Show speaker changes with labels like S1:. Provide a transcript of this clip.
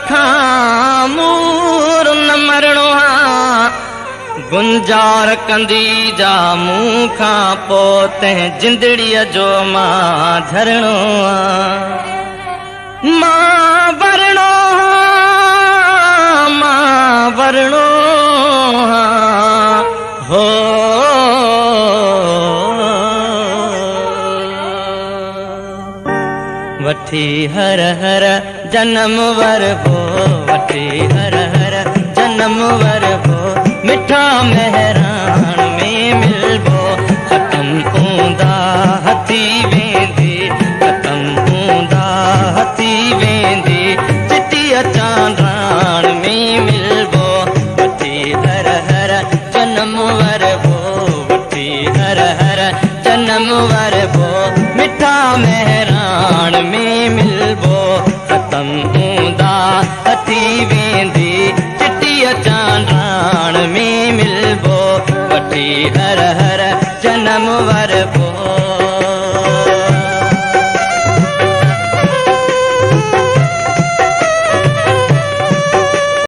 S1: खां मूर न मरणो गुंजार कंदी जा मूं खां पोइ तंहिं जिंदड़ीअ जो मां झरणो मां वरणो हो वठी हर हर जन्म वरबो वठी हर हर जन्म वरबो मिठा मेहरान में मिलबो ख़त्म ऊंदा हथी वेंदी ख़त्म ऊंदा हथी वेंदी चिट्टीअ चांदरान में मिलबो वठी हर हर जन्म वरबो वठी हर हर जन्म वरबो मिठा मेहरान में मिलबो ख़त्म